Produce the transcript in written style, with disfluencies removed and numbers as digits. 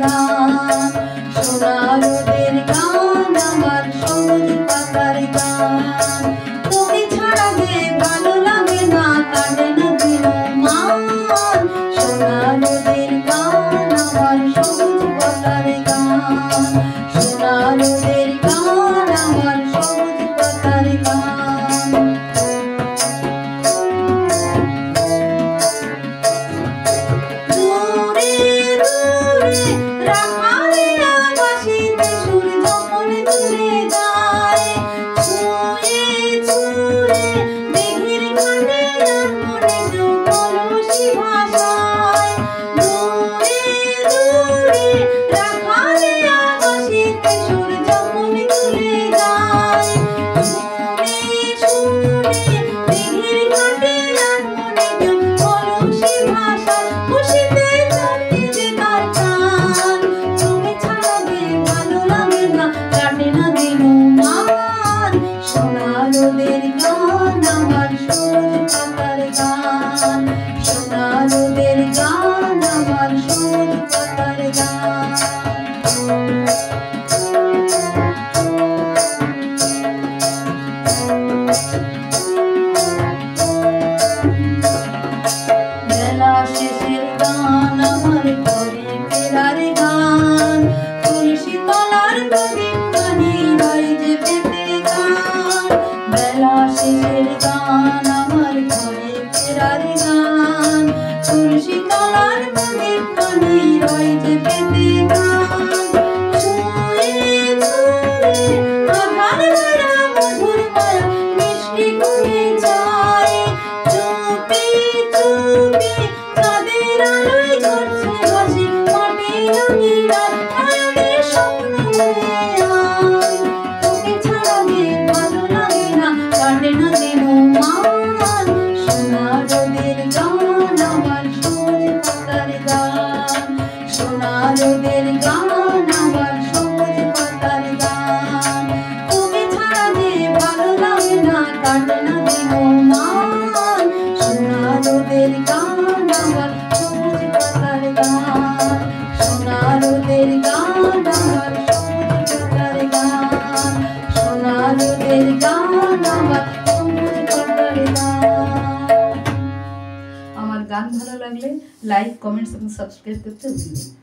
গান, সোনা রোদের গান, আমার সবুজ পাতার গান। তুমি ছাড়া যে ভালো লাগে না, কাটে না দিন মান, সোনা রোদের গান, আমার সবুজ পাতার গান, সোনা রোদের গান, আমার সবুজ পাতার গান। দূরে দূরে রাখালে আকাশেতে সুর যখন চলে যায়, ছুঁয়ে ছুঁয়ে মেঘের ঘাটে আর মনে কলসি ভাষায়। দূরে দূরে রাখালে আকাশেতে সুর যখন চলে যায়, ছুঁয়ে ছুঁয়ে মেঘের ঘাটে আর মনে কলসি ভাষায়। খুশিতে চলে যে তার প্রাণ, তুমি ছাড়া যে ভালো লাগে না, কাটে না দিন মান, সোনা রোদের গান, আমার সবুজ পাতার গান, সোনা রোদের গান, আমার সবুজ পাতার গান। বেলা শেষের গান, আমার ঘরে ফেরার গান, তুলসী তলার প্রদীপ খানি রয় যে পেতে গান। বেলা শেষের গান, আমার ঘরে ফেরার গান, তুলসী তলার প্রদীপ খানি রয় যে পেতে গান। ছুঁয়ে ছুঁয়ে আধার ভরা মধুর মায়া মিষ্টি করে যায়, চুপি চুপি চাঁদের আলোয় ঝরছে হাসি মাটির আঙিনায়, নয়নের স্বপ্ন বয়ে আয়। তুমি ছাড়া যে ভালো লাগে না, কাটে না দিন মান, সোনা রোদের গান, আমার সবুজ পাতার গান, সোনা রোদের গান, আমার সবুজ পাতার গান। তুমি ছাড়া যে ভালো লাগে না, কাটে না দিন মান, সোনা রোদের গান, আমার সবুজ পাতার গান, সোনা রোদের গান, আমার সবুজ পাতার গান, সোনা রোদের গান, আমার সবুজ পাতার গান। আমার গান ভালো লাগলে লাইক, কমেন্টস এবং সাবস্ক্রাইব করতে ভুলবেন না।